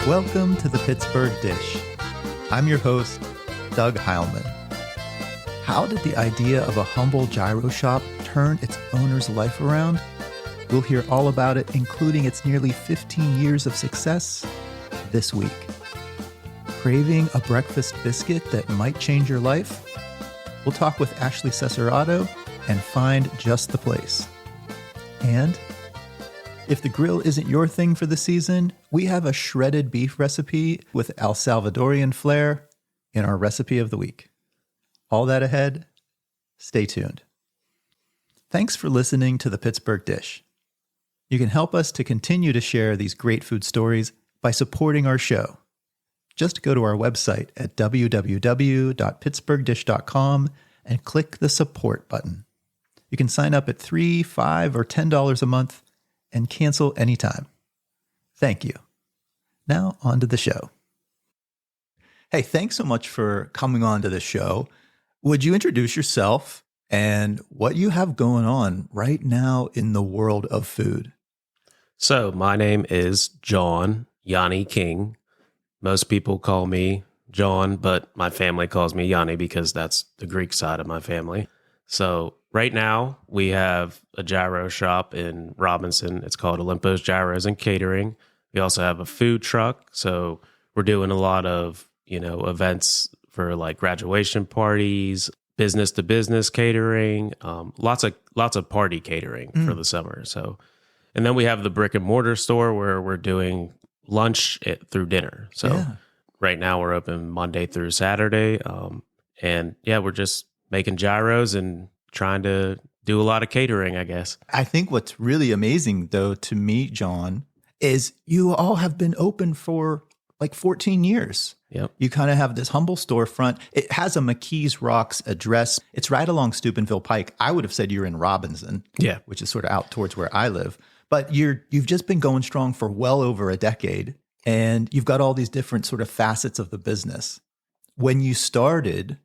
Welcome to the Pittsburgh Dish. I'm your host, Doug Heilman. How did the idea of a humble gyro shop turn its owner's life around? We'll hear all about it, including its nearly 15 years of success, this week. Craving a breakfast biscuit that might change your life? We'll talk with Ashley Cesarato and find just the place. And if the grill isn't your thing for the season, we have a shredded beef recipe with Salvadorian flair in our recipe of the week. All that ahead. Stay tuned. Thanks for listening to the Pittsburgh Dish. You can help us to continue to share these great food stories by supporting our show. Just go to our website at www.pittsburghdish.com and click the support button. You can sign up at $3, $5, or $10 a month and cancel anytime. Thank you. Now on to the show. Hey, thanks so much for coming on to the show. Would you introduce yourself and what you have going on right now in the world of food? So my name is John Yianni King. Most people call me John, but my family calls me Yianni because that's the Greek side of my family. So right now we have a gyro shop in Robinson. It's called Olympos Gyros and Catering. We also have a food truck. So we're doing a lot of, events for like graduation parties, business to business catering, lots of party catering for the summer. So, and then we have the brick and mortar store where we're doing lunch through dinner. So right now we're open Monday through Saturday. We're just making gyros and trying to do a lot of catering, I guess. I think what's really amazing, though, to me, John, is you all have been open for like 14 years. Yep. You kind of have this humble storefront. It has a McKees Rocks address. It's right along Steubenville Pike. I would have said you're in Robinson, which is sort of out towards where I live. But you've just been going strong for well over a decade, and you've got all these different sort of facets of the business. When you started,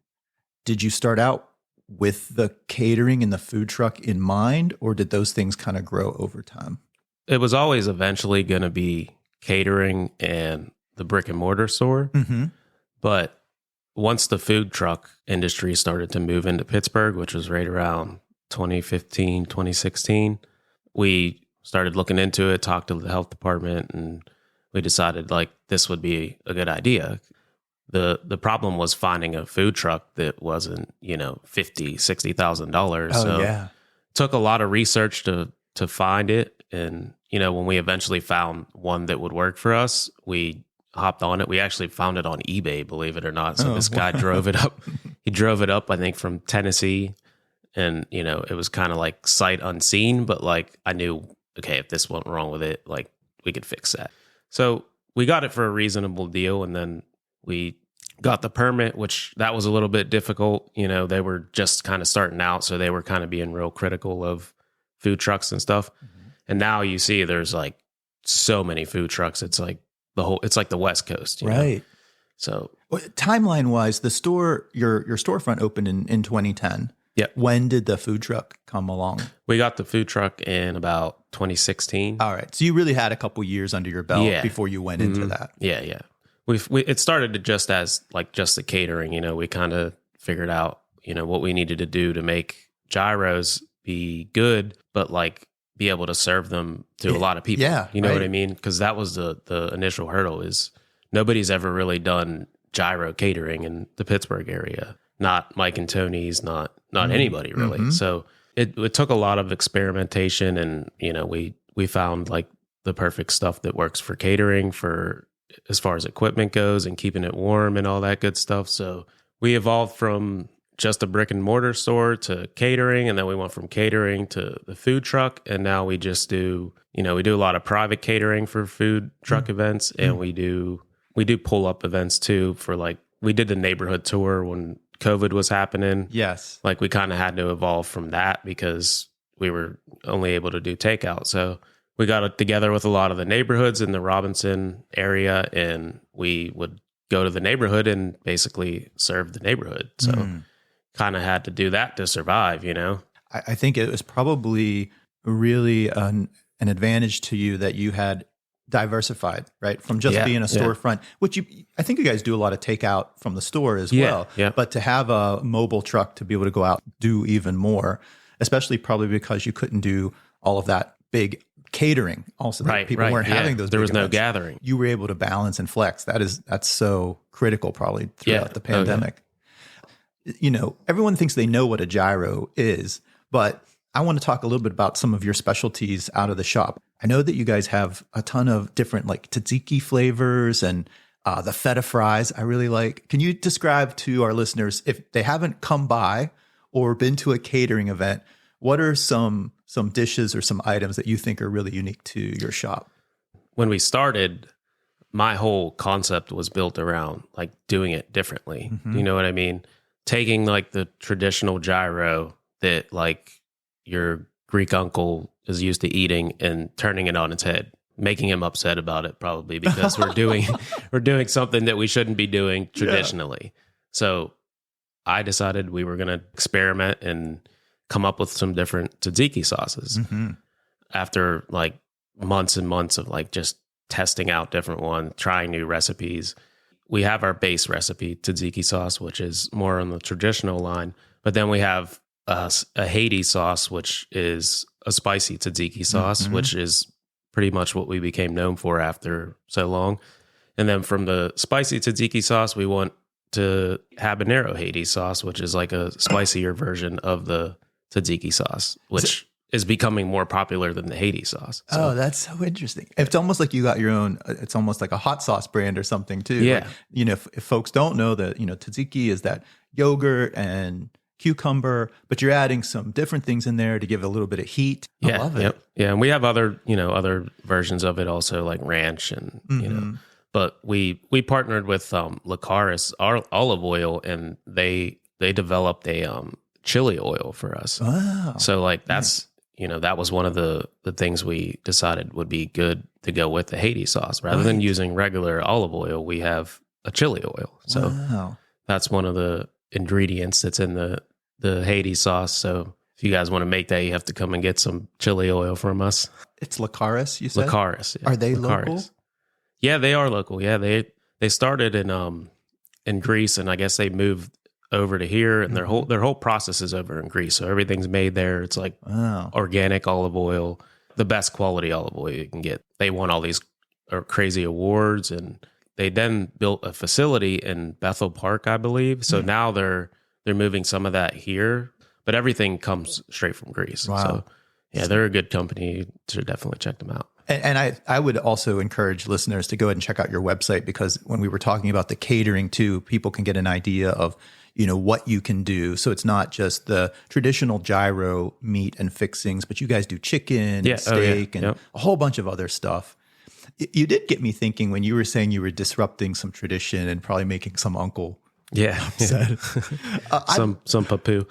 did you start out with the catering and the food truck in mind, or did those things kind of grow over time? It was always eventually going to be catering and the brick and mortar store. Mm-hmm. But once the food truck industry started to move into Pittsburgh, which was right around 2015, 2016, we started looking into it, talked to the health department, and we decided like this would be a good idea. The problem was finding a food truck that wasn't, $50,000-$60,000. It took a lot of research to find it. And, when we eventually found one that would work for us, we hopped on it. We actually found it on eBay, believe it or not. So this guy drove it up. He drove it up, I think, from Tennessee. And, it was kind of like sight unseen, but like I knew, okay, if this went wrong with it, like we could fix that. So we got it for a reasonable deal. And then we got the permit, which that was a little bit difficult. They were just kind of starting out. So they were kind of being real critical of food trucks and stuff. Mm-hmm. And now you see there's like so many food trucks. It's like it's like the West Coast. Right. Know? So timeline wise, the store, your storefront opened in 2010. Yeah. When did the food truck come along? We got the food truck in about 2016. All right. So you really had a couple years under your belt before you went into that. Yeah. Yeah. It started to just as like just the catering, we kind of figured out, what we needed to do to make gyros be good, but like be able to serve them to a lot of people. Yeah. You know what I mean? Because that was the initial hurdle is nobody's ever really done gyro catering in the Pittsburgh area. Not Mike and Tony's, not anybody really. Mm-hmm. So it took a lot of experimentation, and we found like the perfect stuff that works for catering for as far as equipment goes and keeping it warm and all that good stuff. So we evolved from just a brick and mortar store to catering, and then we went from catering to the food truck, and now we just do we do a lot of private catering for food truck events, and we do pull up events too for like we did the neighborhood tour when COVID was happening. Yes. Like we kind of had to evolve from that because we were only able to do takeout. So we got together with a lot of the neighborhoods in the Robinson area, and we would go to the neighborhood and basically serve the neighborhood. So kind of had to do that to survive, I think it was probably really an advantage to you that you had diversified, right? From just being a storefront, which I think you guys do a lot of takeout from the store as well. Yeah. But to have a mobile truck to be able to go out, do even more, especially probably because you couldn't do all of that big catering. Also, people weren't having those. There was no events. gathering. You were able to balance and flex. That's so critical, probably throughout the pandemic. You know, everyone thinks they know what a gyro is, but I want to talk a little bit about some of your specialties out of the shop. I know that you guys have a ton of different like tzatziki flavors and the feta fries I really like. Can you describe to our listeners, if they haven't come by or been to a catering event, what are some dishes or some items that you think are really unique to your shop? When we started, my whole concept was built around like doing it differently. You know what I mean? Taking like the traditional gyro that like your Greek uncle is used to eating and turning it on its head, making him upset about it probably because we're doing something that we shouldn't be doing traditionally. So I decided we were going to experiment and come up with some different tzatziki sauces after like months and months of like just testing out different ones, trying new recipes. We have our base recipe tzatziki sauce, which is more on the traditional line, but then we have a Haiti sauce, which is a spicy tzatziki sauce, which is pretty much what we became known for after so long. And then from the spicy tzatziki sauce, we want to habanero Haiti sauce, which is like a spicier version of the tzatziki sauce, which is becoming more popular than the Haiti sauce. So. Oh, that's so interesting. It's almost like you got your own, it's almost like a hot sauce brand or something too. Yeah. Like, you know, if folks don't know that, you know, tzatziki is that yogurt and cucumber, but you're adding some different things in there to give it a little bit of heat. I love it. Yeah. And we have other versions of it also, like ranch and, you know, but we partnered with Licaris olive oil, and they developed a chili oil for us. Wow. So like that's, you know, that was one of the things we decided would be good to go with the Haiti sauce. Rather than using regular olive oil, we have a chili oil. So that's one of the ingredients that's in the Haiti sauce. So if you guys want to make that, you have to come and get some chili oil from us. It's Licaris, you said? Licaris. Yeah. Are they Licaris. local? Yeah, they are local. Yeah, they started in Greece, and I guess they moved over to here, and their whole process is over in Greece. So everything's made there. It's like organic olive oil, the best quality olive oil you can get. They won all these crazy awards, and they then built a facility in Bethel Park, I believe. So now they're moving some of that here, but everything comes straight from Greece. Wow. So yeah, they're a good company. To definitely check them out. And I would also encourage listeners to go ahead and check out your website, because when we were talking about the catering too, people can get an idea of, you know, what you can do. So it's not just the traditional gyro meat and fixings, but you guys do chicken, and steak, and a whole bunch of other stuff. You did get me thinking when you were saying you were disrupting some tradition and probably making some uncle upset. Some papu.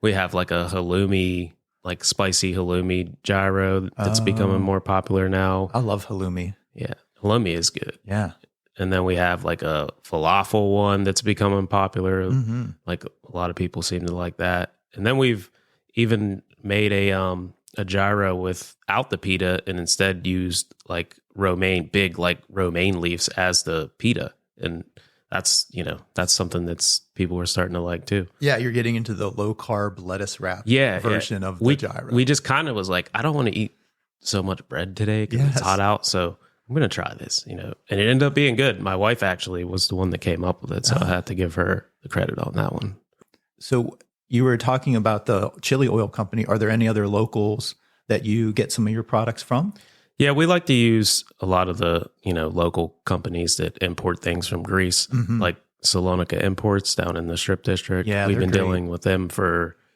We have like a halloumi, like spicy halloumi gyro that's becoming more popular now. I love halloumi. Yeah, halloumi is good. Yeah. And then we have like a falafel one that's becoming popular. Like a lot of people seem to like that. And then we've even made a gyro without the pita, and instead used like big romaine leaves as the pita. And that's something that's people are starting to like too. Yeah, you're getting into the low carb lettuce wrap version of the gyro. We just kind of was like, I don't want to eat so much bread today because it's hot out, so I'm going to try this, you know. And it ended up being good. My wife actually was the one that came up with it, so I had to give her the credit on that one. So you were talking about the chili oil company. Are there any other locals that you get some of your products from? Yeah, we like to use a lot of the, you know, local companies that import things from Greece, like Salonika Imports down in the Strip District. Yeah, we've been dealing with them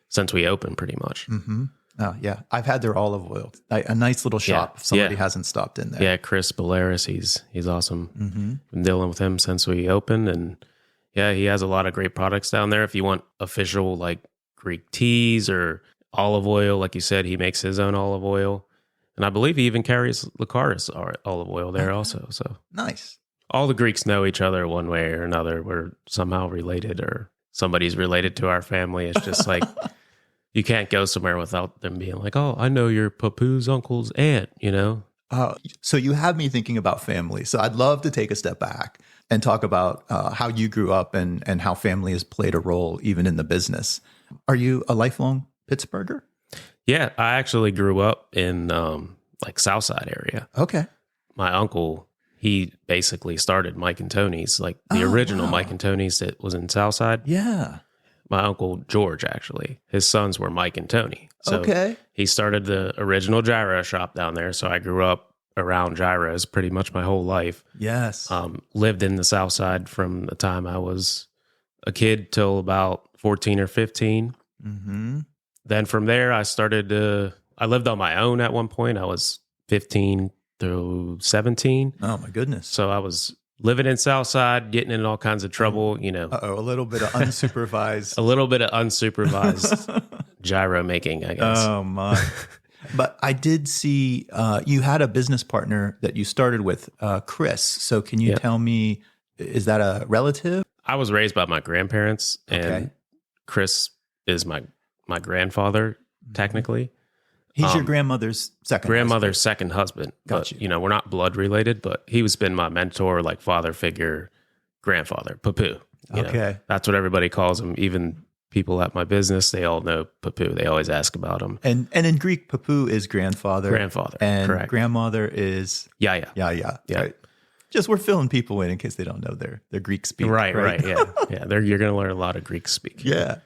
since we opened, pretty much. Oh, yeah. I've had their olive oil. A nice little shop. If somebody hasn't stopped in there. Yeah, Chris Balearis, he's awesome. Been dealing with him since we opened, and yeah, he has a lot of great products down there. If you want official like Greek teas or olive oil, like you said, he makes his own olive oil. And I believe he even carries Licaris olive oil there also. So nice. All the Greeks know each other one way or another. We're somehow related, or somebody's related to our family. It's just like, you can't go somewhere without them being like, oh, I know your papu's uncle's aunt, you know? So you have me thinking about family. So I'd love to take a step back and talk about how you grew up and how family has played a role even in the business. Are you a lifelong Pittsburgher? Yeah, I actually grew up in like Southside area. Okay. My uncle, he basically started Mike and Tony's, like the original wow. Mike and Tony's that was in Southside. Yeah. My uncle George, actually, his sons were Mike and Tony. So Okay. he started the original gyro shop down there. So I grew up around gyros pretty much my whole life. Yes. Lived in the South Side from the time I was a kid till about 14 or 15. Mm-hmm. Then from there, I lived on my own at one point. I was 15 through 17. Oh, my goodness. So I was living in Southside, getting in all kinds of trouble, you know. Uh-oh, a little bit of unsupervised. A little bit of unsupervised gyro making, I guess. Oh, my. But I did see you had a business partner that you started with, Chris. So can you tell me, is that a relative? I was raised by my grandparents, and Chris is my grandfather, technically. He's your grandmother's second husband. Gotcha. But, you know, we're not blood related, but he was been my mentor, like father figure, grandfather, Papu. Okay. That's what everybody calls him. Even people at my business, they all know Papu. They always ask about him. And in Greek, Papu is grandfather. And correct. Grandmother is Yaya. Yeah. Right. Just we're filling people in case they don't know their Greek speak. Right. Yeah. You're going to learn a lot of Greek speak. Yeah.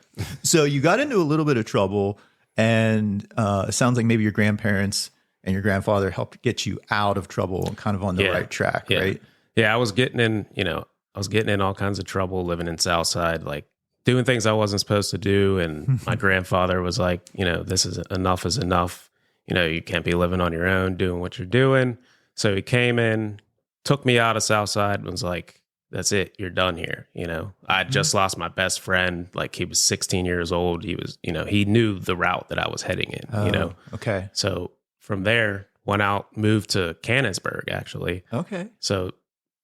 So you got into a little bit of trouble, and it sounds like maybe your grandparents and your grandfather helped get you out of trouble and kind of on the right track, right? Yeah, I was getting in all kinds of trouble living in Southside, like doing things I wasn't supposed to do. And my grandfather was like, you know, this is enough is enough. You know, you can't be living on your own, doing what you're doing. So he came in, took me out of Southside, and was like, that's it, you're done here. You know, I just lost my best friend. Like, he was 16 years old. He was, you know, he knew the route that I was heading in, you know? Okay. So from there, went out, moved to Canonsburg, actually. Okay. So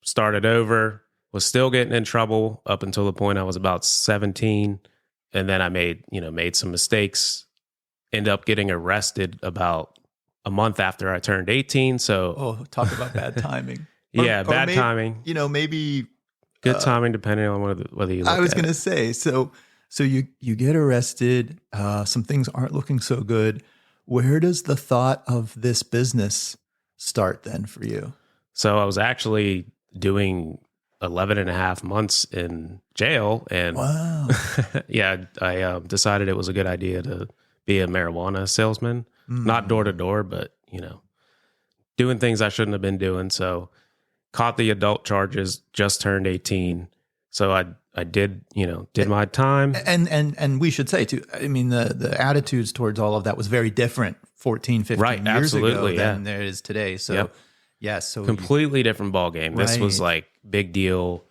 started over, was still getting in trouble up until the point I was about 17. And then I made some mistakes, ended up getting arrested about a month after I turned 18. So, talk about bad timing. Bad timing. You know, maybe good timing, depending on whether you look at it. I was going to say, so you get arrested. Some things aren't looking so good. Where does the thought of this business start then for you? So I was actually doing 11 and a half months in jail. And wow. I decided it was a good idea to be a marijuana salesman, not door to door, but, you know, doing things I shouldn't have been doing. So caught the adult charges, just turned 18. So I did my time. And we should say too, I mean, the attitudes towards all of that was very different 14, 15 years ago than there is today. So yes. So completely different ball game. This was like big deal.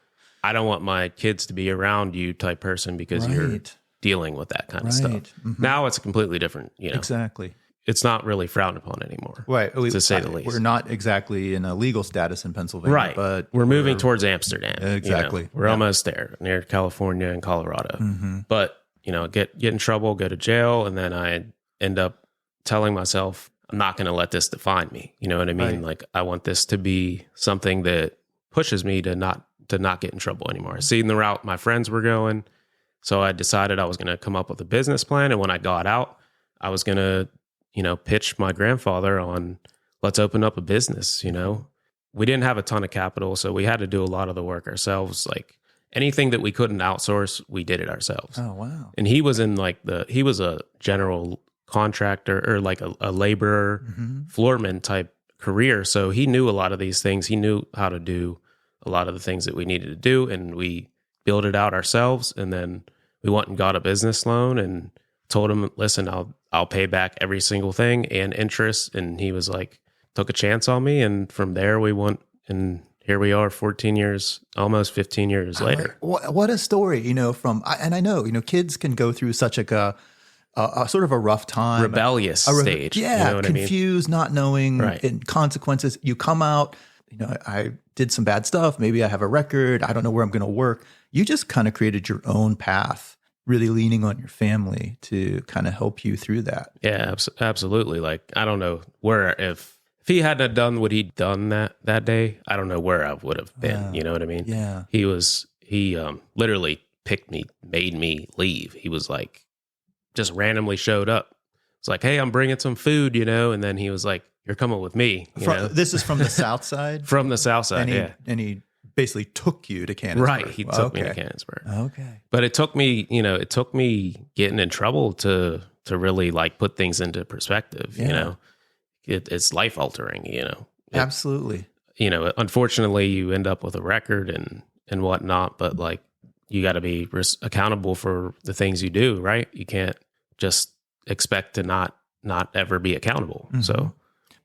I don't want my kids to be around you type person because you're dealing with that kind of stuff. Mm-hmm. Now it's completely different, you know. Exactly. It's not really frowned upon anymore, right? To say the least. We're not exactly in a legal status in Pennsylvania, right? But we're moving towards Amsterdam. Exactly, you know? We're almost there, near California and Colorado. Mm-hmm. But you know, get in trouble, go to jail, and then I end up telling myself, I'm not going to let this define me. You know what I mean? Right. Like, I want this to be something that pushes me to not get in trouble anymore. Seeing the route my friends were going, so I decided I was going to come up with a business plan, and when I got out, I was going to pitch my grandfather on, let's open up a business. You know, we didn't have a ton of capital, so we had to do a lot of the work ourselves. Like, anything that we couldn't outsource, we did it ourselves. Oh, wow. And he was he was a general contractor, or like a laborer, floorman type career. So he knew a lot of these things. He knew how to do a lot of the things that we needed to do. And we built it out ourselves. And then we went and got a business loan and told him, listen, I'll pay back every single thing and interest. And he was like, took a chance on me. And from there we went, and here we are 14 years, almost 15 years later. What a story, and I know, kids can go through such a sort of a rough time. Rebellious stage. Yeah. You know what confused, not knowing and consequences. You come out, I did some bad stuff. Maybe I have a record. I don't know where I'm going to work. You just kind of created your own path, really leaning on your family to kind of help you through that. Yeah, absolutely. Like, I don't know if If he hadn't have done what he'd done that day, I don't know where I would have been. You know what I mean? Yeah. He literally picked me, made me leave. He was like, just randomly showed up. It's like, hey, I'm bringing some food, and then he was like, you're coming with me. This is from the South Side? From the South Side, And he basically took you to Canonsburg. Right. He took me to Canonsburg. Okay. But it took me getting in trouble to really like put things into perspective, It's life altering, Absolutely. Unfortunately you end up with a record and whatnot, but like you got to be accountable for the things you do, right? You can't just expect to not ever be accountable. Mm-hmm. So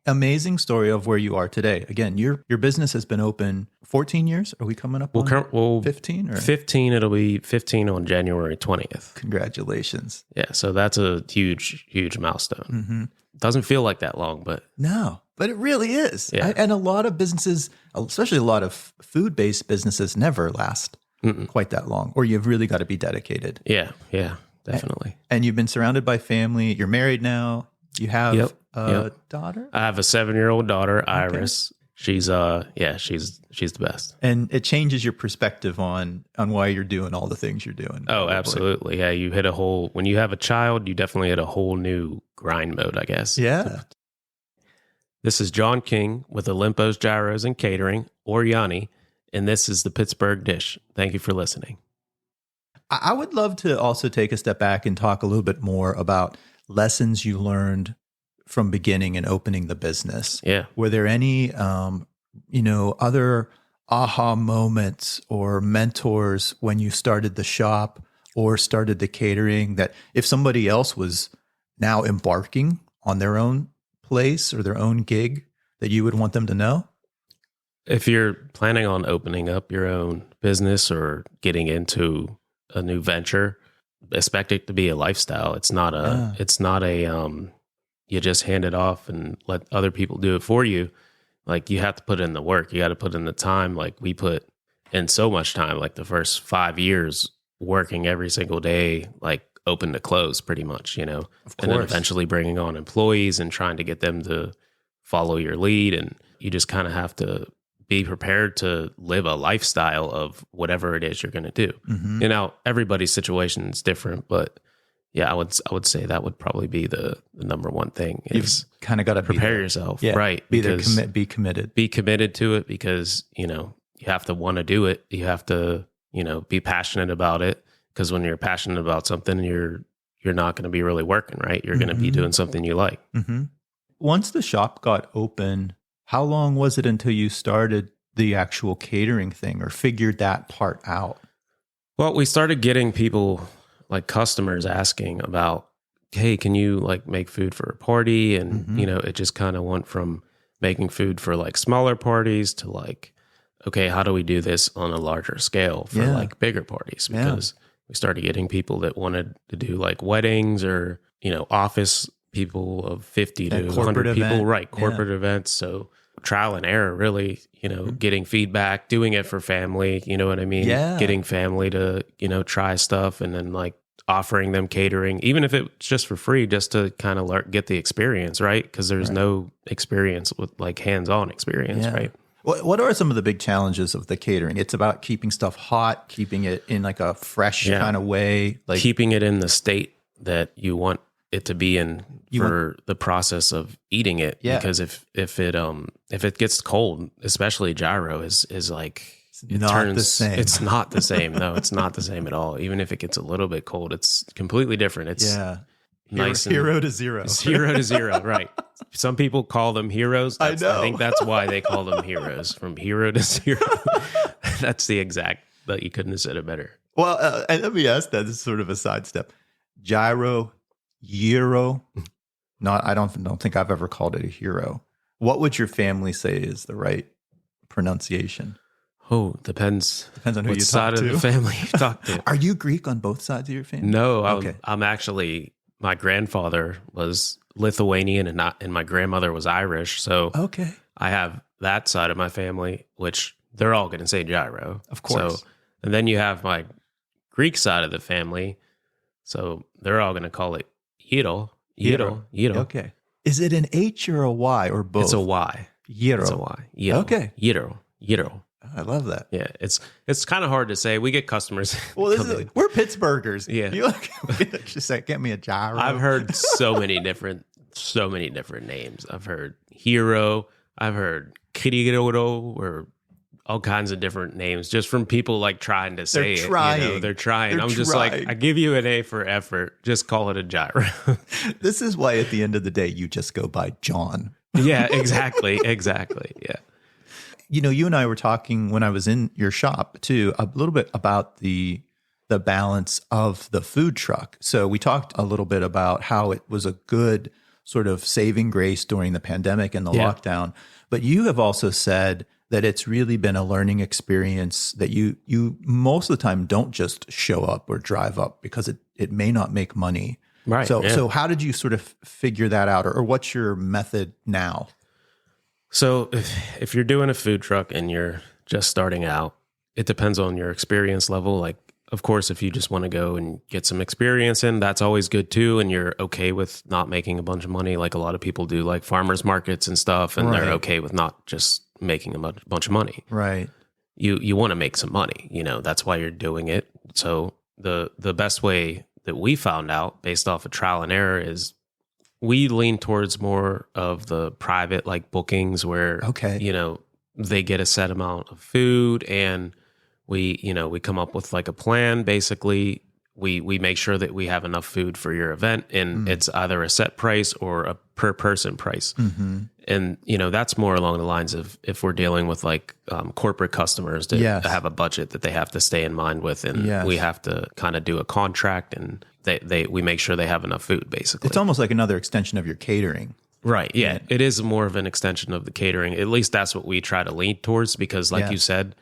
amazing story of where you are today. Again, your business has been open 14 years. Are we coming up on 15? Or? 15, it'll be 15 on January 20th. Congratulations. Yeah, so that's a huge, huge milestone. Mm-hmm. Doesn't feel like that long, but... No, but it really is. Yeah. And a lot of businesses, especially a lot of food-based businesses, never last quite that long, or you've really got to be dedicated. Yeah, definitely. And you've been surrounded by family. You're married now. You have a daughter? I have a 7-year-old daughter, Iris. She's the best. And it changes your perspective on why you're doing all the things you're doing. Oh, absolutely. Yeah, you hit when you have a child, you definitely hit a whole new grind mode, I guess. Yeah. This is John King with Olympos Gyros and Catering, or Yianni, and this is the Pittsburgh Dish. Thank you for listening. I would love to also take a step back and talk a little bit more about lessons you learned from beginning and opening the business. Yeah. Were there any, other aha moments or mentors when you started the shop or started the catering that if somebody else was now embarking on their own place or their own gig that you would want them to know? If you're planning on opening up your own business or getting into a new venture, expect it to be a lifestyle. It's not a you just hand it off and let other people do it for you. Like you have to put in the work. You got to put in the time. Like we put in so much time, like the first 5 years working every single day, like open to close pretty much, Of course. And then eventually bringing on employees and trying to get them to follow your lead. And you just kind of have to be prepared to live a lifestyle of whatever it is you're going to do. Mm-hmm. Everybody's situation is different, but yeah, I would say that would probably be the number one thing. Is you've kind of got to prepare yourself, right? Be there, be committed. Be committed to it because, you have to want to do it. You have to, be passionate about it because when you're passionate about something, you're not going to be really working, right? You're going to be doing something you like. Mm-hmm. Once the shop got open, how long was it until you started the actual catering thing or figured that part out? Well, we started getting people like customers asking about, hey, can you like make food for a party? And, it just kind of went from making food for like smaller parties to like, okay, how do we do this on a larger scale for like bigger parties? Because we started getting people that wanted to do like weddings or, office people of 50 to 100 people, right? Corporate events. So trial and error, really, getting feedback, doing it for family, you know what I mean? Yeah. Getting family to, try stuff and then like offering them catering, even if it's just for free, just to kind of get the experience, right? Because there's no experience with like hands-on experience, right? What are some of the big challenges of the catering? It's about keeping stuff hot, keeping it in like a fresh kind of way. Like keeping it in the state that you want it to be in for the process of eating it. Yeah. Because if it gets cold, especially gyro is like the same. It's not the same. No, it's not the same at all. Even if it gets a little bit cold, it's completely different. It's nice. Hero to zero. It's 0 to 0, right. Some people call them heroes. I know. I think that's why they call them heroes, from 0 to 0. That's the exact, but you couldn't have said it better. Well, and let me ask that. This is sort of a sidestep. Gyro, gyro. I don't think I've ever called it a hero. What would your family say is the right pronunciation? Oh, depends on who you talk to. What side of the family you talk to. Are you Greek on both sides of your family? No, okay. I'm actually, my grandfather was Lithuanian and my grandmother was Irish. So okay. I have that side of my family, which they're all going to say gyro. Of course. So, and then you have my Greek side of the family. So they're all going to call it gyro. Okay. Is it an H or a Y or both? It's a Y. Gyro. It's a Y. Gyro. Okay. Gyro. I love that. Yeah, it's kind of hard to say. We get customers. Well, we're Pittsburghers. Yeah. You just say, get me a gyro. I've heard so many different names. I've heard hero. I've heard Kirigoro, or all kinds of different names just from people like trying to say They're trying. it. They're trying. I'm just trying. like, I give you an A for effort. Just call it a gyro. This is why at the end of the day, you just go by John. Yeah, exactly. Yeah. You and I were talking when I was in your shop too, a little bit about the balance of the food truck. So we talked a little bit about how it was a good sort of saving grace during the pandemic and the lockdown. But you have also said that it's really been a learning experience, that you most of the time don't just show up or drive up because it may not make money. Right. So how did you sort of figure that out, or what's your method now? So if you're doing a food truck and you're just starting out, it depends on your experience level. Like, of course, if you just want to go and get some experience in, that's always good too. And you're okay with not making a bunch of money, like a lot of people do, like farmers markets and stuff. And they're okay with not just making a bunch of money. Right. You want to make some money, that's why you're doing it. So the best way that we found out based off of trial and error is we lean towards more of the private like bookings where, they get a set amount of food and we come up with like a plan. Basically, we make sure that we have enough food for your event, and it's either a set price or a per person price. Mm-hmm. And, that's more along the lines of if we're dealing with like corporate customers that have a budget that they have to stay in mind with, and we have to kind of do a contract, and we make sure they have enough food, basically. It's almost like another extension of your catering. Right. Yeah. It is more of an extension of the catering. At least that's what we try to lean towards, because like you said,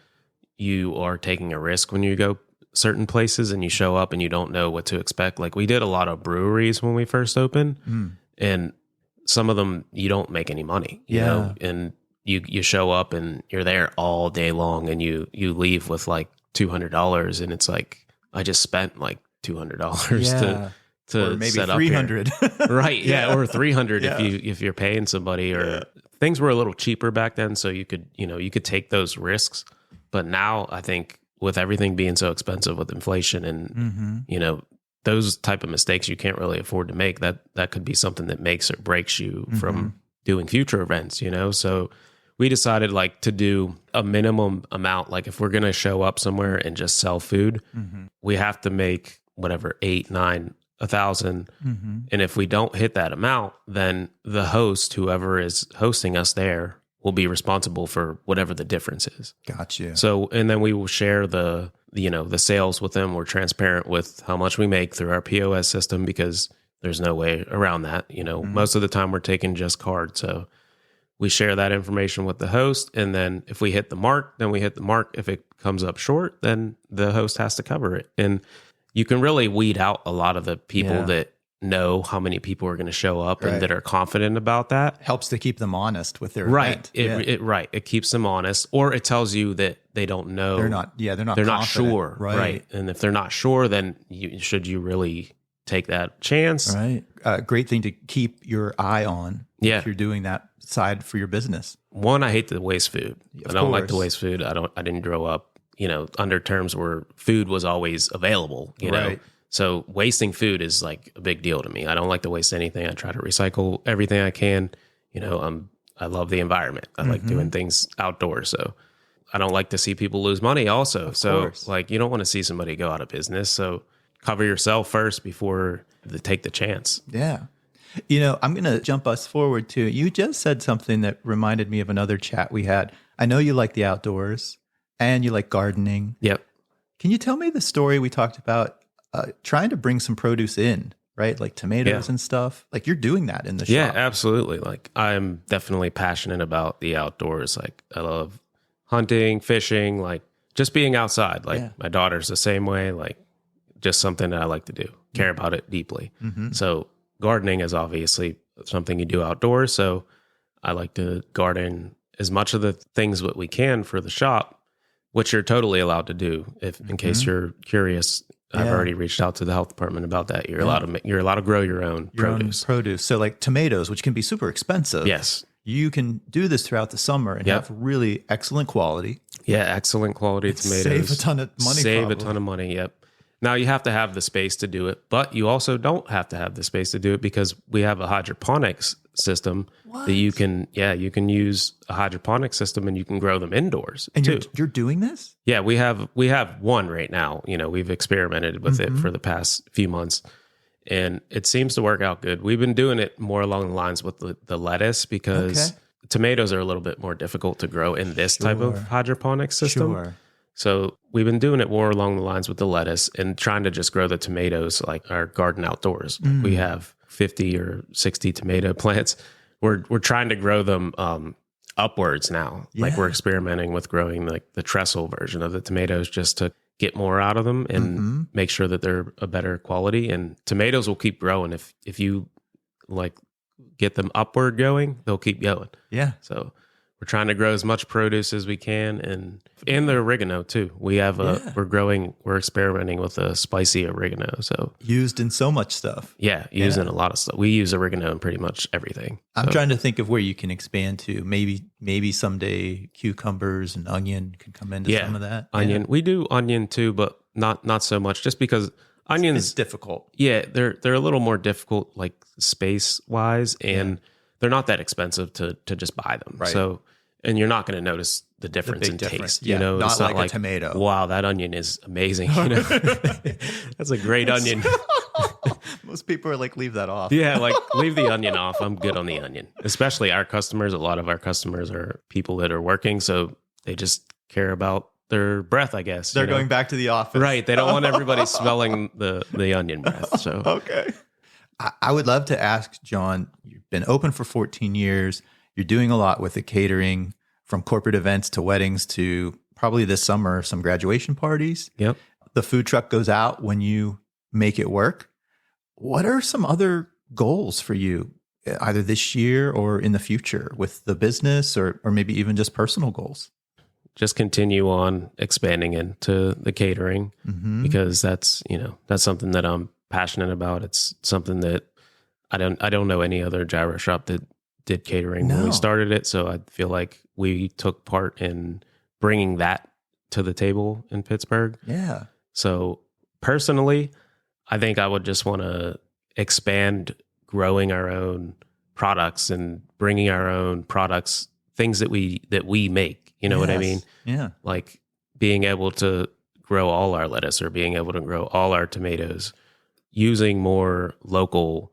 you are taking a risk when you go certain places and you show up and you don't know what to expect. Like we did a lot of breweries when we first opened, and some of them you don't make any money, you know, and you show up and you're there all day long and you leave with like $200, and it's like, I just spent like $200 to or maybe set $300. up here. Right. Yeah. Or $300 if you're paying somebody, or things were a little cheaper back then. So you could take those risks. But now I think with everything being so expensive with inflation and, those type of mistakes you can't really afford to make, that could be something that makes or breaks you from doing future events, So we decided like to do a minimum amount. Like if we're going to show up somewhere and just sell food, we have to make whatever, 8, 9, 1,000. And if we don't hit that amount, then the host, whoever is hosting us there, will be responsible for whatever the difference is. Gotcha. So, and then we will share the sales with them. We're transparent with how much we make through our POS system, because there's no way around that. Most of the time we're taking just cards. So we share that information with the host. And then if we hit the mark, then we hit the mark. If it comes up short, then the host has to cover it. And you can really weed out a lot of the people that know how many people are going to show up and that are confident about that. Helps to keep them honest with their event. Right. It keeps them honest, or it tells you that they don't know. They're not sure. Right. And if they're not sure, then should you really take that chance? Right. Great thing to keep your eye on if you're doing that side for your business. One, I hate to waste food. I don't like to waste food. I didn't grow up, under terms where food was always available, you know. So wasting food is like a big deal to me. I don't like to waste anything. I try to recycle everything I can. I love the environment. I like doing things outdoors. So I don't like to see people lose money also. So like, you don't want to see somebody go out of business. So cover yourself first before take the chance. Yeah. I'm going to jump us forward too. You just said something that reminded me of another chat we had. I know you like the outdoors and you like gardening. Yep. Can you tell me the story we talked about? Trying to bring some produce in, right? Like tomatoes and stuff. Like you're doing that in the shop. Yeah, absolutely. Like I'm definitely passionate about the outdoors. Like I love hunting, fishing, like just being outside. Like my daughter's the same way. Like just something that I like to do, care about it deeply. So gardening is obviously something you do outdoors. So I like to garden as much of the things that we can for the shop, which you're totally allowed to do. If in case you're curious, I've already reached out to the health department about that. You're allowed to grow your own produce. So like tomatoes, which can be super expensive. Yes. You can do this throughout the summer and have really excellent quality. Yeah, excellent quality tomatoes. Save a ton of money. A ton of money, yep. Now you have to have the space to do it, but you also don't have to have the space to do it because we have a hydroponics system that you can use a hydroponic system and you can grow them indoors. And too. You're doing this? Yeah, we have one right now. We've experimented with it for the past few months. And it seems to work out good. We've been doing it more along the lines with the lettuce because tomatoes are a little bit more difficult to grow in this type of hydroponic system. Sure. So we've been doing it more along the lines with the lettuce and trying to just grow the tomatoes like our garden outdoors. We have 50 or 60 tomato plants. We're trying to grow them upwards now. Yeah. Like we're experimenting with growing like the trestle version of the tomatoes just to get more out of them and make sure that they're a better quality. And tomatoes will keep growing if you like get them upward going, they'll keep going. Yeah. So we're trying to grow as much produce as we can, and the oregano too. We have we're experimenting with a spicy oregano. So used in so much stuff. Yeah, used in a lot of stuff. We use oregano in pretty much everything. I'm trying to think of where you can expand to. Maybe someday cucumbers and onion can come into some of that. Onion. We do onion too, but not so much. Just because onions it's difficult. Yeah, they're a little more difficult, like space wise, and they're not that expensive to just buy them. Right. So, and you're not going to notice the difference in taste. Yeah, It's not like a tomato. Wow, that onion is amazing. That's a great onion. Most people are like, leave that off. Yeah, like leave the onion off. I'm good on the onion. Especially our customers. A lot of our customers are people that are working, so they just care about their breath, I guess. They're going back to the office. Right. They don't want everybody smelling the onion breath. So okay. I would love to ask, John, you've been open for 14 years. You're doing a lot with the catering, from corporate events to weddings to probably this summer, some graduation parties. Yep. The food truck goes out when you make it work. What are some other goals for you, either this year or in the future with the business or maybe even just personal goals? Just continue on expanding into the catering because that's something that I'm passionate about. It's something that I don't know any other gyro shop that did catering when we started it. So I feel like we took part in bringing that to the table in Pittsburgh. Yeah. So personally, I think I would just want to expand growing our own products and bringing our own products, things that we make. You know what I mean? Yeah. Like being able to grow all our lettuce or being able to grow all our tomatoes using more local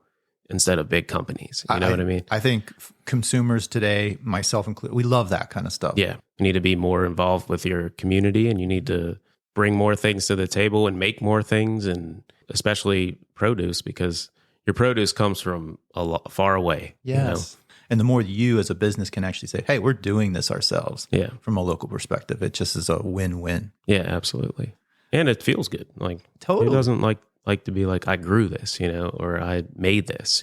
instead of big companies. You know what I mean? I think consumers today, myself included, we love that kind of stuff. Yeah. You need to be more involved with your community and you need to bring more things to the table and make more things, and especially produce, because your produce comes from far away. Yes. You know? And the more you as a business can actually say, hey, we're doing this ourselves from a local perspective, it just is a win-win. Yeah, absolutely. And it feels good. Like totally. Who doesn't like to be like, I grew this, or I made this,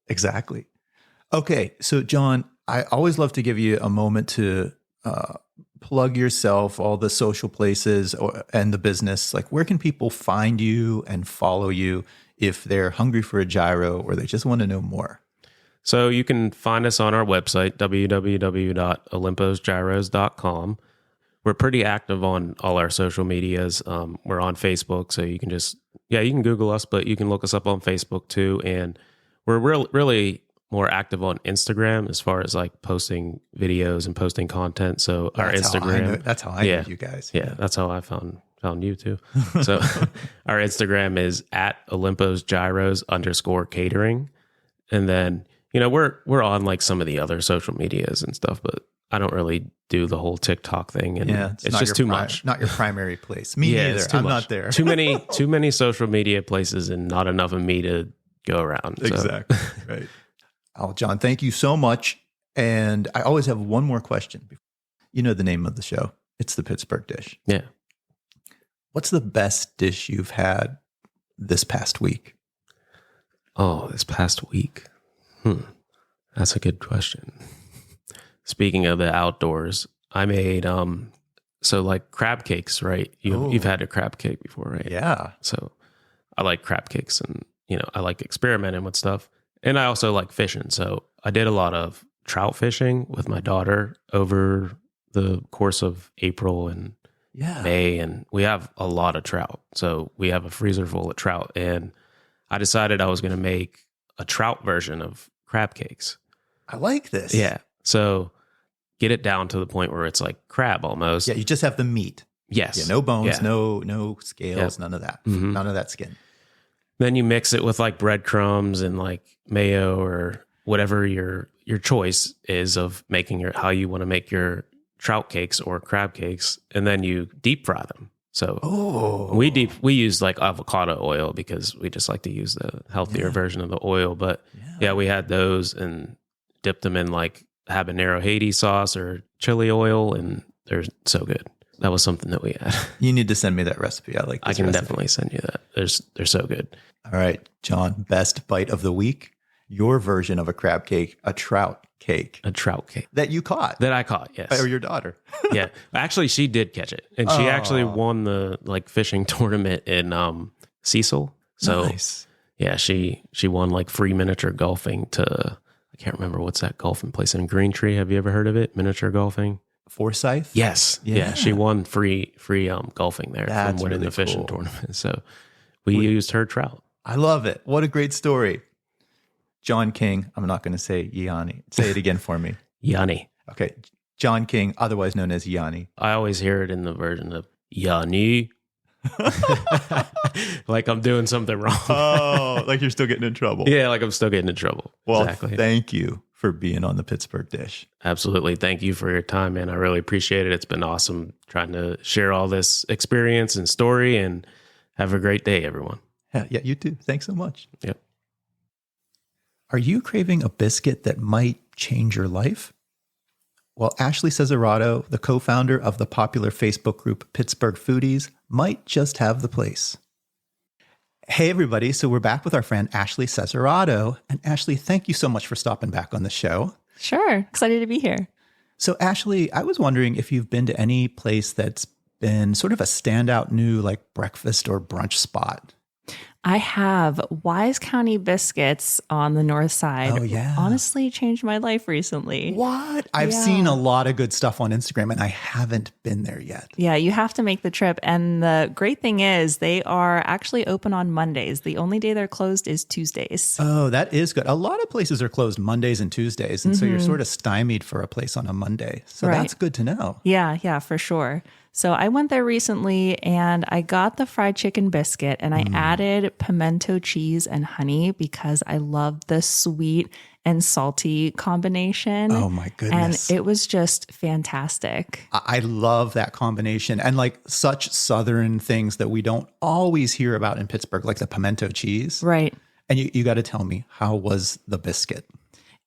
Exactly. Okay. So John, I always love to give you a moment to plug yourself, all the social places and the business. Like, where can people find you and follow you if they're hungry for a gyro or they just want to know more? So you can find us on our website, www.olymposgyros.com. We're pretty active on all our social medias. We're on Facebook, so you can you can Google us, but you can look us up on Facebook too. And we're really more active on Instagram as far as like posting videos and posting content. So our Instagram, that's how I know you guys. Yeah, that's how I found you too. So our Instagram is @OlymposGyros_catering. And then, we're on like some of the other social medias and stuff, but I don't really do the whole TikTok thing, and it's just too much. Not your primary place. Me neither. I'm not there. Too many social media places, and not enough of me to go around. Exactly. Right. Oh, John, thank you so much. And I always have one more question. You know the name of the show. It's the Pittsburgh Dish. Yeah. What's the best dish you've had this past week? Oh, this past week. That's a good question. Speaking of the outdoors, I made So like crab cakes, right? You've had a crab cake before, right? Yeah. So I like crab cakes, and I like experimenting with stuff. And I also like fishing. So I did a lot of trout fishing with my daughter over the course of April and May, and we have a lot of trout. So we have a freezer full of trout, and I decided I was going to make a trout version of crab cakes. I like this. Yeah. So get it down to the point where it's like crab almost. Yeah, you just have the meat. Yes. Yeah, no bones, Yeah. no scales, none of that. Mhm. None of that skin. Then you mix it with like breadcrumbs and like mayo or whatever your choice is of making how you want to make your trout cakes or crab cakes, and then you deep fry them. So we use like avocado oil because we just like to use the healthier version of the oil. But we had those and dipped them in like habanero Haiti sauce or chili oil, and they're so good. That was something that we had. You need to send me that recipe. I like this I can recipe. definitely send you that. They're so good. All right, John, best bite of the week. Your version of a crab cake, a trout cake. A trout cake. That you caught. That I caught, yes. Or your daughter. Yeah. Actually, she did catch it. And she actually won the like fishing tournament in Cecil. So Nice. yeah, she won like free miniature golfing to, I can't remember what's that golfing place in Green Tree. Have you ever heard of it? Miniature golfing? Forsyth? Yes. Yeah. She won free golfing there That's from winning really the fishing cool. tournament. So we used her trout. I love it. What a great story. John King, I'm not going to say Yianni. Say it again for me. Yianni. Okay. John King, otherwise known as Yianni. I always hear it in the version of Yianni. Like I'm doing something wrong. Oh, like you're still getting in trouble. Yeah, like I'm still getting in trouble. Well, Exactly. thank you for being on the Pittsburgh Dish. Absolutely. Thank you for your time, man. I really appreciate it. It's been awesome trying to share all this experience and story, and have a great day, everyone. Yeah, you too. Thanks so much. Yep. Are you craving a biscuit that might change your life? Well, Ashley Cesarato, the co-founder of the popular Facebook group Pittsburgh Foodies, might just have the place. Hey, everybody. So we're back with our friend Ashley Cesarato. And Ashley, thank you so much for stopping back on the show. Sure. Excited to be here. So Ashley, I was wondering if you've been to any place that's been sort of a standout new like breakfast or brunch spot. I have Wise County Biscuits on the north side. Oh, yeah. Honestly changed my life recently. What? I've Yeah. seen a lot of good stuff on Instagram and I haven't been there yet. Yeah, you have to make the trip. And the great thing is they are actually open on Mondays. The only day they're closed is Tuesdays. Oh, that is good. A lot of places are closed Mondays and Tuesdays. And so you're sort of stymied for a place on a Monday. So Right. that's good to know. Yeah, for sure. So I went there recently and I got the fried chicken biscuit and I added pimento cheese and honey because I love the sweet and salty combination. Oh my goodness. And it was just fantastic. I love that combination and like such Southern things that we don't always hear about in Pittsburgh, like the pimento cheese. Right. And you got to tell me, how was the biscuit?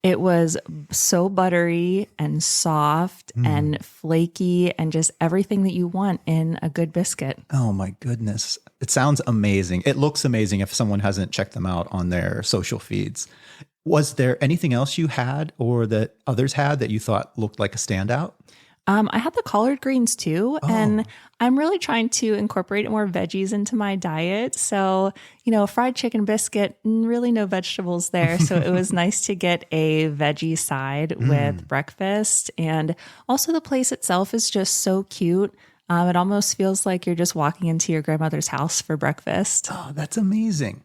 It was so buttery and soft and flaky and just everything that you want in a good biscuit. Oh my goodness. It sounds amazing. It looks amazing if someone hasn't checked them out on their social feeds. Was there anything else you had or that others had that you thought looked like a standout? I had the collard greens too, and I'm really trying to incorporate more veggies into my diet. So, fried chicken biscuit, really no vegetables there. So it was nice to get a veggie side with breakfast. And also the place itself is just so cute. It almost feels like you're just walking into your grandmother's house for breakfast. Oh, that's amazing.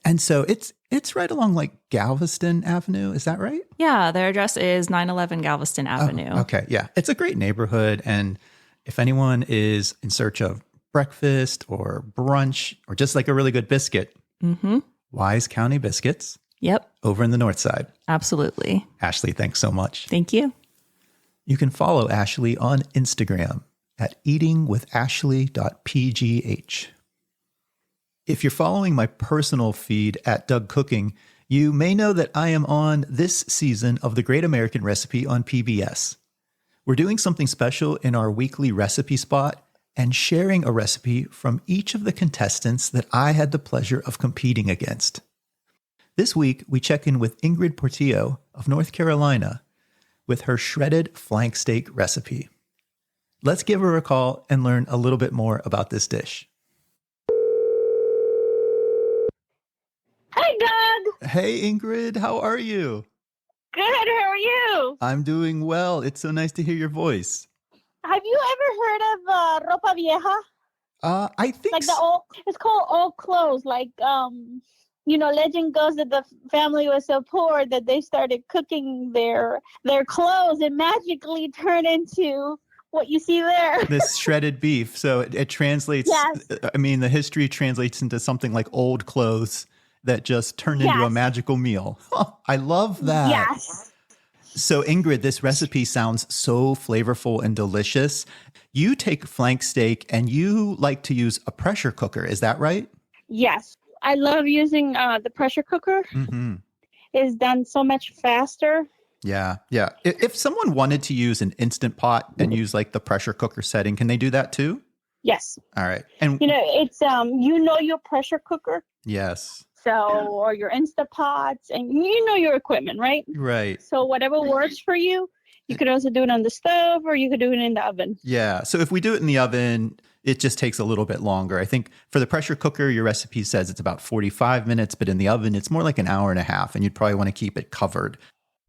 And so it's right along like Galveston Avenue. Is that right? Yeah, their address is 911 Galveston Avenue. Okay. Yeah. It's a great neighborhood. And if anyone is in search of breakfast or brunch or just like a really good biscuit, Wise County Biscuits Yep, over in the north side. absolutely. Ashley, thanks so much. Thank you. You can follow Ashley on Instagram at eatingwithashley.pgh. If you're following my personal feed at Doug Cooking, you may know that I am on this season of The Great American Recipe on PBS. We're doing something special in our weekly recipe spot and sharing a recipe from each of the contestants that I had the pleasure of competing against. This week, we check in with Ingrid Portillo of North Carolina with her shredded flank steak recipe. Let's give her a call and learn a little bit more about this dish. Hi, Doug. Hey, Ingrid, how are you? Good. How are you? I'm doing well. It's so nice to hear your voice. Have you ever heard of ropa vieja? I think Like it's called old clothes. Like, legend goes that the family was so poor that they started cooking their clothes and magically turn into what you see there. this shredded beef. So it translates. Yes. I mean, the history translates into something like old clothes that just turned into a magical meal. I love that. Yes. So Ingrid, this recipe sounds so flavorful and delicious. You take flank steak and you like to use a pressure cooker. Is that right? Yes. I love using the pressure cooker. Mm-hmm. It's done so much faster. Yeah. Yeah. If someone wanted to use an Instant Pot and use like the pressure cooker setting, can they do that too? Yes. All right. And it's your pressure cooker. yes. So, or your Instapots, and your equipment, right? Right. So whatever works for you, you could also do it on the stove or you could do it in the oven. Yeah. So if we do it in the oven, it just takes a little bit longer. I think for the pressure cooker, your recipe says it's about 45 minutes, but in the oven, it's more like an hour and a half, and you'd probably want to keep it covered.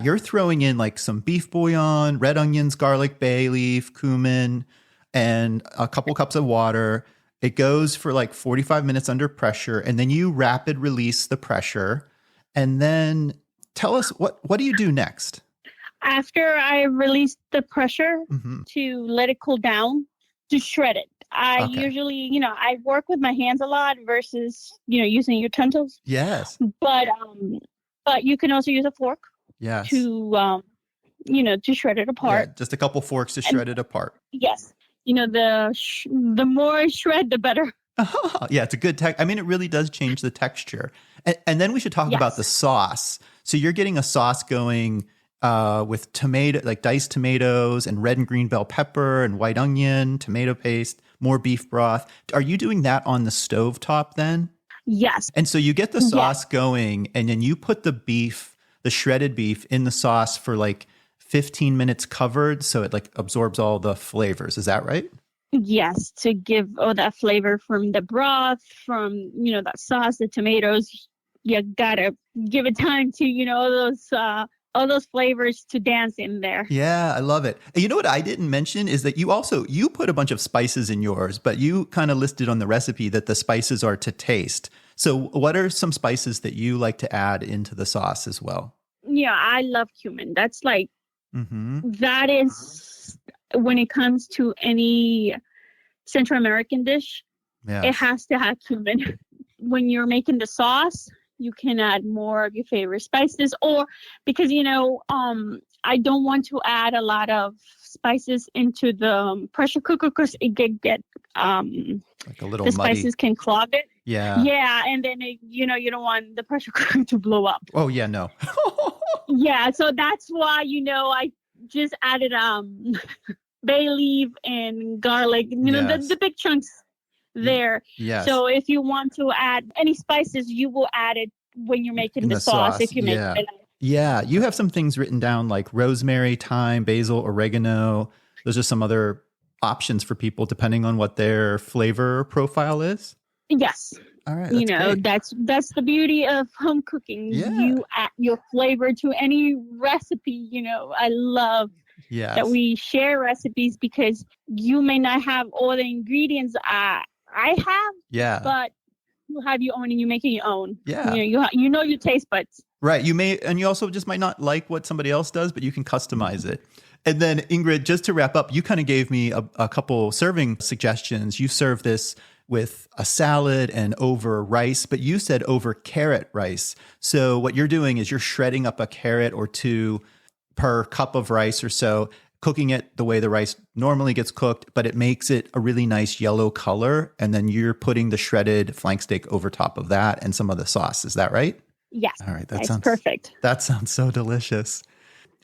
You're throwing in like some beef bouillon, red onions, garlic, bay leaf, cumin, and a couple cups of water. It goes for like 45 minutes under pressure, and then you rapid release the pressure. And then tell us, what do you do next? After I release the pressure to let it cool down, to shred it. I usually, I work with my hands a lot versus, using utensils. Yes. But you can also use a fork. Yes. To, to shred it apart. Yeah, just a couple forks to shred it apart. Yes. The more I shred, the better. Yeah, it's a good I mean, it really does change the texture. And then we should talk about the sauce. So you're getting a sauce going with tomato, like diced tomatoes and red and green bell pepper and white onion, tomato paste, more beef broth. Are you doing that on the stovetop then? Yes. And so you get the sauce going, and then you put the shredded beef in the sauce for like 15 minutes covered, so it like absorbs all the flavors. Is that right? Yes, to give all that flavor from the broth, from that sauce, the tomatoes. You gotta give it time to all those flavors to dance in there. Yeah, I love it. And you know what I didn't mention is that you put a bunch of spices in yours, but you kind of listed on the recipe that the spices are to taste. So what are some spices that you like to add into the sauce as well? Yeah, I love cumin. That's like that is when it comes to any Central American dish, it has to have cumin. When you're making the sauce, you can add more of your favorite spices, or because I don't want to add a lot of spices into the pressure cooker because it get like a little the muddy. Spices can clog it. Yeah, and then you don't want the pressure cooker to blow up. Oh yeah, no. Yeah, so that's why I just added bay leaf and garlic, the big chunks there. Yes. So if you want to add any spices, you will add it when you're making the sauce. If you make it. Yeah, you have some things written down like rosemary, thyme, basil, oregano. Those are some other options for people depending on what their flavor profile is. Yes. All right. That's great. That's the beauty of home cooking. Yeah. You add your flavor to any recipe. I love that we share recipes because you may not have all the ingredients I have. Yeah. But you have your own and you make it your own. Yeah. You know your taste buds. Right. You may, and you also just might not like what somebody else does, but you can customize it. And then Ingrid, just to wrap up, you kind of gave me a couple serving suggestions. You serve this with a salad and over rice, but you said over carrot rice. So what you're doing is you're shredding up a carrot or two per cup of rice or so, cooking it the way the rice normally gets cooked, but it makes it a really nice yellow color. And then you're putting the shredded flank steak over top of that and some of the sauce. Is that right? Yes. All right. That sounds perfect. That sounds so delicious.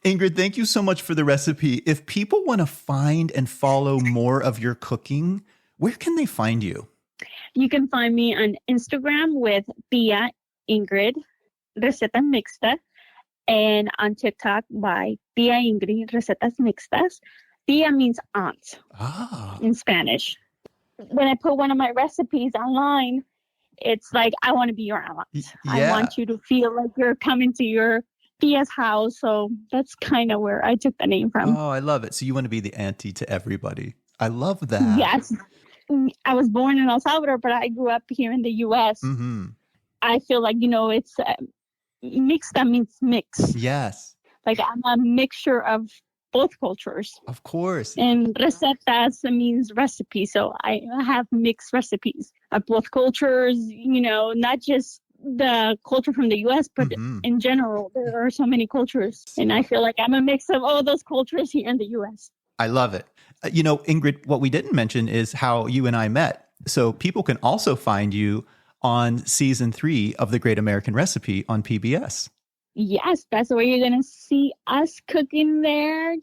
Ingrid, thank you so much for the recipe. If people want to find and follow more of your cooking, where can they find you? You can find me on Instagram with Tia Ingrid Recetas Mixtas, and on TikTok by Tia Ingrid Recetas Mixtas. Tia means aunt in Spanish. When I put one of my recipes online, it's like, I want to be your aunt. Yeah. I want you to feel like you're coming to your tia's house. So that's kind of where I took the name from. Oh, I love it. So you want to be the auntie to everybody. I love that. Yes. I was born in El Salvador, but I grew up here in the U.S. Mm-hmm. I feel like, it's mixta means mix. Yes. Like I'm a mixture of both cultures. Of course. And recetas means recipe. So I have mixed recipes of both cultures, not just the culture from the U.S., but in general, there are so many cultures. And I feel like I'm a mix of all those cultures here in the U.S. I love it. Ingrid, what we didn't mention is how you and I met. So people can also find you on season 3 of The Great American Recipe on PBS. Yes, that's where you're going to see us cooking there.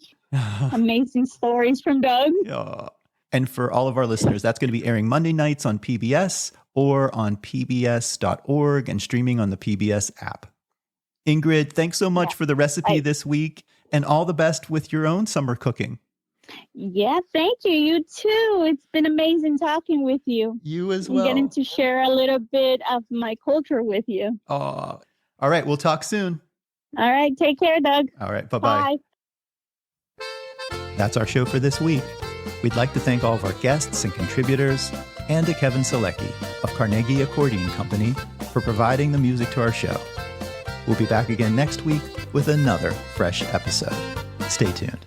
Amazing stories from Doug. Yeah. And for all of our listeners, that's going to be airing Monday nights on PBS or on pbs.org and streaming on the PBS app. Ingrid, thanks so much for the recipe this week, and all the best with your own summer cooking. Yeah, thank you. You too. It's been amazing talking with you. You as well. Getting to share a little bit of my culture with you. Oh, all right. We'll talk soon. All right. Take care, Doug. All right. Bye-bye. Bye. That's our show for this week. We'd like to thank all of our guests and contributors, and to Kevin Selecki of Carnegie Accordion Company for providing the music to our show. We'll be back again next week with another fresh episode. Stay tuned.